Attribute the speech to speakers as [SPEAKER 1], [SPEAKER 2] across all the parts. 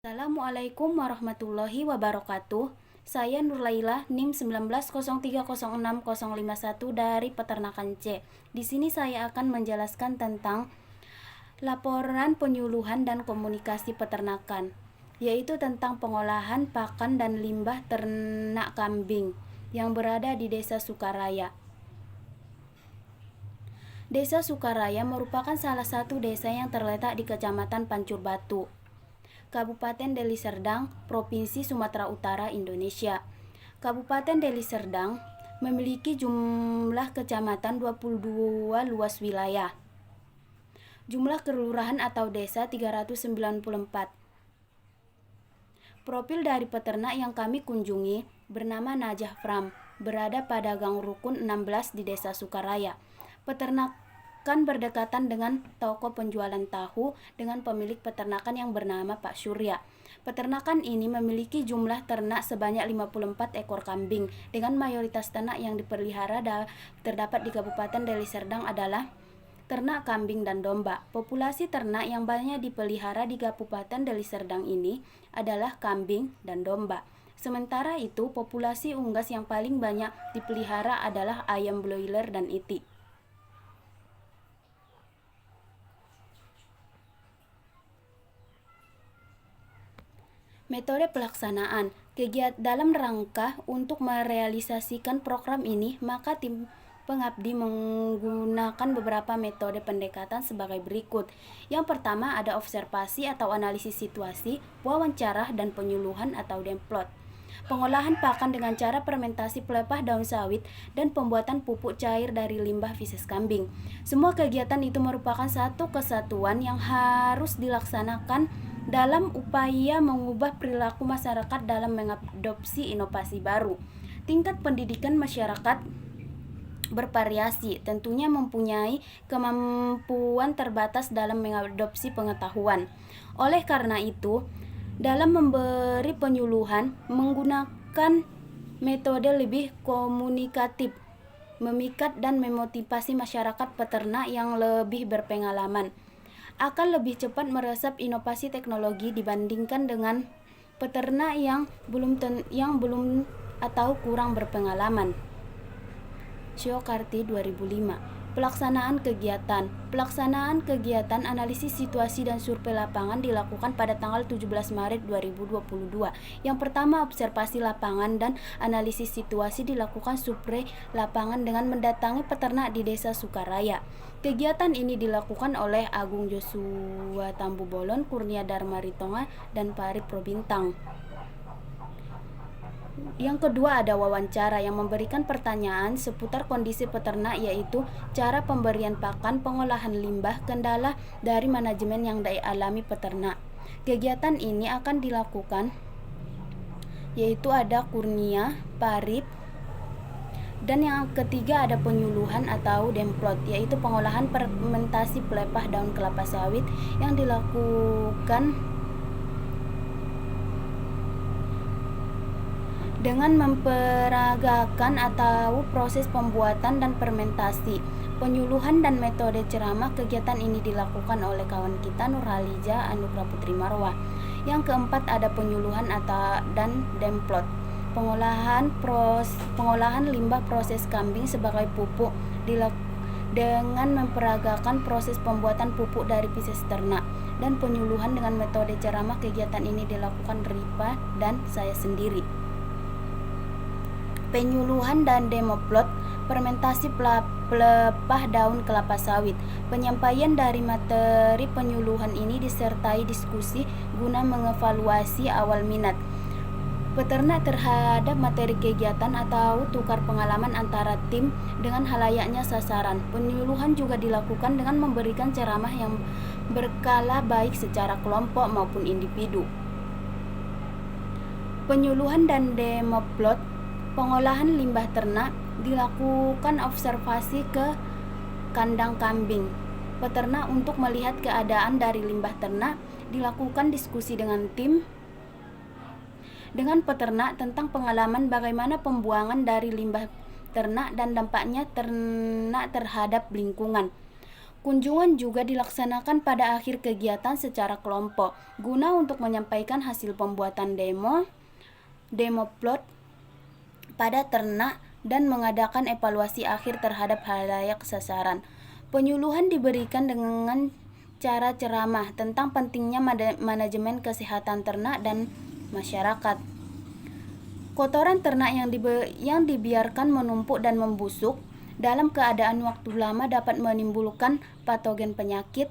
[SPEAKER 1] Assalamualaikum warahmatullahi wabarakatuh. Saya Nurlaila, NIM 1903060051 dari Peternakan C. Di sini saya akan menjelaskan tentang laporan penyuluhan dan komunikasi peternakan, yaitu tentang pengolahan pakan dan limbah ternak kambing yang berada di Desa Sukaraya. Desa Sukaraya merupakan salah satu desa yang terletak di Kecamatan Pancur Batu, Kabupaten Deli Serdang, Provinsi Sumatera Utara, Indonesia. Kabupaten Deli Serdang memiliki jumlah kecamatan 22 luas wilayah. Jumlah kelurahan atau desa 394. Profil dari peternak yang kami kunjungi bernama Najah Fram, berada pada Gang Rukun 16 di Desa Sukaraya. Peternakan berdekatan dengan toko penjualan tahu dengan pemilik peternakan yang bernama Pak Surya. Peternakan ini memiliki jumlah ternak sebanyak 54 ekor kambing, dengan mayoritas ternak yang dipelihara terdapat di Kabupaten Deli Serdang adalah ternak kambing dan domba. Populasi ternak yang banyak dipelihara di Kabupaten Deli Serdang ini adalah kambing dan domba. Sementara itu, populasi unggas yang paling banyak dipelihara adalah ayam broiler dan itik. Metode pelaksanaan kegiatan dalam rangka untuk merealisasikan program ini, maka tim pengabdi menggunakan beberapa metode pendekatan sebagai berikut. Yang pertama ada observasi atau analisis situasi, wawancara, dan penyuluhan atau demplot. Pengolahan pakan dengan cara fermentasi pelepah daun sawit dan pembuatan pupuk cair dari limbah feses kambing. Semua kegiatan itu merupakan satu kesatuan yang harus dilaksanakan dalam upaya mengubah perilaku masyarakat dalam mengadopsi inovasi baru. Tingkat pendidikan masyarakat bervariasi, tentunya mempunyai kemampuan terbatas dalam mengadopsi pengetahuan. Oleh karena itu, dalam memberi penyuluhan menggunakan metode lebih komunikatif, memikat dan memotivasi masyarakat peternak yang lebih berpengalaman akan lebih cepat meresap inovasi teknologi dibandingkan dengan peternak yang belum atau kurang berpengalaman. Siokarti 2005. Pelaksanaan kegiatan analisis situasi dan survei lapangan dilakukan pada tanggal 17 Maret 2022. Yang pertama, observasi lapangan dan analisis situasi dilakukan survei lapangan dengan mendatangi peternak di Desa Sukaraya. Kegiatan ini dilakukan oleh Agung Joshua Tambu Bolon, Kurnia Dharma Ritonga, dan Pari Probintang. Yang kedua ada wawancara yang memberikan pertanyaan seputar kondisi peternak, yaitu cara pemberian pakan, pengolahan limbah, kendala dari manajemen yang dialami peternak. Kegiatan ini akan dilakukan yaitu ada Kurnia, Parip, dan yang ketiga ada penyuluhan atau demplot, yaitu pengolahan fermentasi pelepah daun kelapa sawit yang dilakukan dengan memperagakan atau proses pembuatan dan fermentasi. Penyuluhan dan metode ceramah, kegiatan ini dilakukan oleh kawan kita Nurhalija Anugrah Putri Marwah. Yang keempat ada penyuluhan dan demplot. Pengolahan limbah proses kambing sebagai pupuk dengan memperagakan proses pembuatan pupuk dari feses ternak. Dan penyuluhan dengan metode ceramah, kegiatan ini dilakukan Ripa dan saya sendiri. Penyuluhan dan demoplot, fermentasi pelepah daun kelapa sawit. Penyampaian dari materi penyuluhan ini disertai diskusi guna mengevaluasi awal minat peternak terhadap materi kegiatan atau tukar pengalaman antara tim dengan halayaknya sasaran. Penyuluhan juga dilakukan dengan memberikan ceramah yang berkala baik secara kelompok maupun individu. Penyuluhan dan demoplot. Pengolahan limbah ternak dilakukan observasi ke kandang kambing peternak untuk melihat keadaan dari limbah ternak. Dilakukan diskusi dengan tim dengan peternak tentang pengalaman bagaimana pembuangan dari limbah ternak dan dampaknya ternak terhadap lingkungan. Kunjungan juga dilaksanakan pada akhir kegiatan secara kelompok, guna untuk menyampaikan hasil pembuatan demo plot pada ternak dan mengadakan evaluasi akhir terhadap halayak sasaran. Penyuluhan diberikan dengan cara ceramah tentang pentingnya manajemen kesehatan ternak dan masyarakat. Kotoran ternak yang dibiarkan menumpuk dan membusuk dalam keadaan waktu lama dapat menimbulkan patogen penyakit,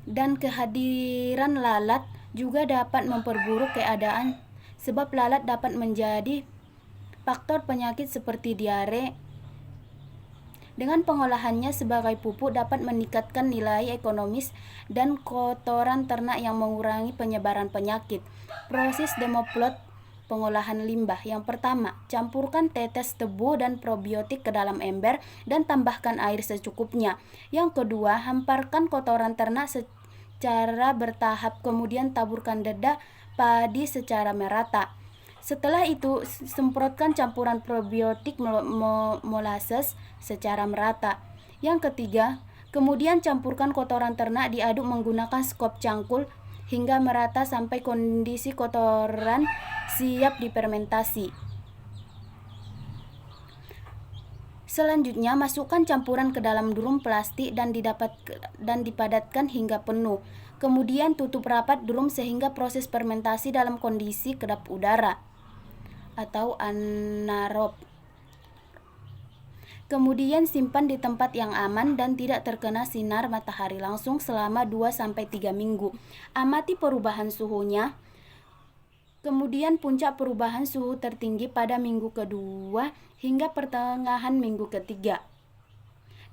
[SPEAKER 1] dan kehadiran lalat juga dapat memperburuk keadaan sebab lalat dapat menjadi faktor penyakit seperti diare. Dengan pengolahannya sebagai pupuk dapat meningkatkan nilai ekonomis dan kotoran ternak yang mengurangi penyebaran penyakit. Proses demoplot pengolahan limbah. Yang pertama, campurkan tetes tebu dan probiotik ke dalam ember dan tambahkan air secukupnya. Yang kedua, hamparkan kotoran ternak secara bertahap, kemudian taburkan dedak padi secara merata. Setelah itu, semprotkan campuran probiotik molasses secara merata. Yang ketiga, kemudian campurkan kotoran ternak diaduk menggunakan skop cangkul hingga merata sampai kondisi kotoran siap difermentasi. Selanjutnya, masukkan campuran ke dalam drum plastik dan dipadatkan hingga penuh. Kemudian tutup rapat drum sehingga proses fermentasi dalam kondisi kedap udara atau anaerob. Kemudian simpan di tempat yang aman dan tidak terkena sinar matahari langsung selama 2-3 minggu. Amati perubahan suhunya. Kemudian puncak perubahan suhu tertinggi pada minggu kedua hingga pertengahan minggu ketiga,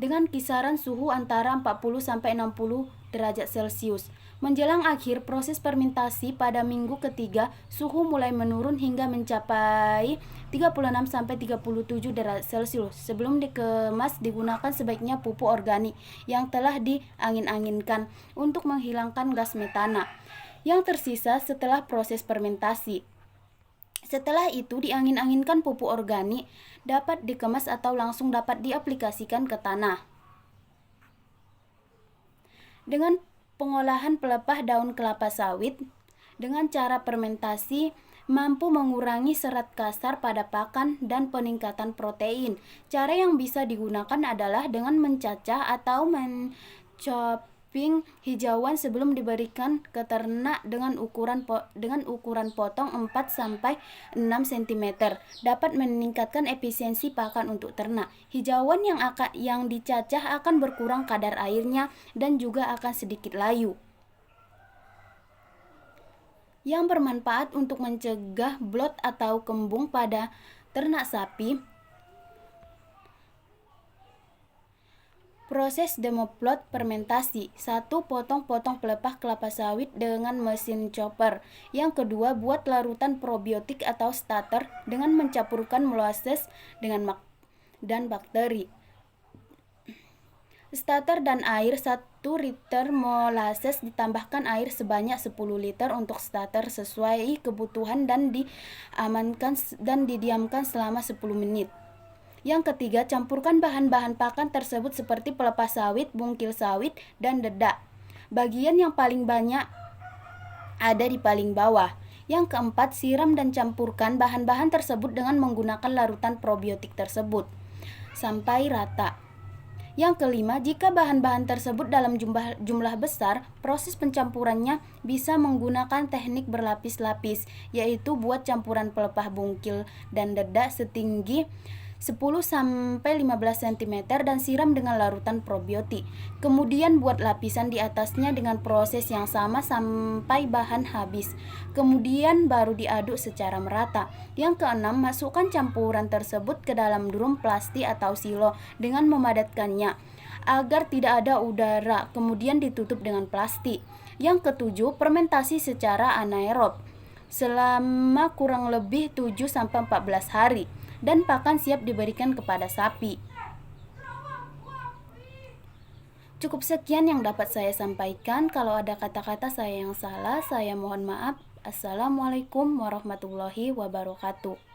[SPEAKER 1] dengan kisaran suhu antara 40-60 derajat Celcius. Menjelang akhir proses fermentasi pada minggu ketiga, suhu mulai menurun hingga mencapai 36-37 derajat Celcius. Sebelum dikemas, digunakan sebaiknya pupuk organik yang telah diangin-anginkan untuk menghilangkan gas metana yang tersisa setelah proses fermentasi. Setelah itu, diangin-anginkan pupuk organik dapat dikemas atau langsung dapat diaplikasikan ke tanah. Dengan pengolahan pelepah daun kelapa sawit dengan cara fermentasi mampu mengurangi serat kasar pada pakan dan peningkatan protein. Cara yang bisa digunakan adalah dengan mencacah atau mencoping hijauan sebelum diberikan ke ternak dengan ukuran potong 4-6 cm. Dapat meningkatkan efisiensi pakan untuk ternak. Hijauan yang dicacah akan berkurang kadar airnya dan juga akan sedikit layu, yang bermanfaat untuk mencegah blot atau kembung pada ternak sapi. Proses demoplot fermentasi. 1. Potong-potong pelepah kelapa sawit dengan mesin chopper. Yang kedua, buat larutan probiotik atau starter dengan mencampurkan molasses dan bakteri. Starter dan air. 1 liter molasses ditambahkan air sebanyak 10 liter untuk starter sesuai kebutuhan dan didiamkan selama 10 menit. Yang ketiga, campurkan bahan-bahan pakan tersebut seperti pelepah sawit, bungkil sawit, dan dedak. Bagian yang paling banyak ada di paling bawah. Yang keempat, siram dan campurkan bahan-bahan tersebut dengan menggunakan larutan probiotik tersebut sampai rata. Yang kelima, jika bahan-bahan tersebut dalam jumlah besar, proses pencampurannya bisa menggunakan teknik berlapis-lapis, yaitu buat campuran pelepah bungkil dan dedak setinggi 10-15 cm dan siram dengan larutan probiotik. Kemudian buat lapisan di atasnya dengan proses yang sama sampai bahan habis. Kemudian baru diaduk secara merata. Yang keenam, masukkan campuran tersebut ke dalam drum plastik atau silo dengan memadatkannya agar tidak ada udara, kemudian ditutup dengan plastik. Yang ketujuh, fermentasi secara anaerob selama kurang lebih 7-14 hari. Dan pakan siap diberikan kepada sapi. Cukup sekian yang dapat saya sampaikan. Kalau ada kata-kata saya yang salah, saya mohon maaf. Assalamualaikum warahmatullahi wabarakatuh.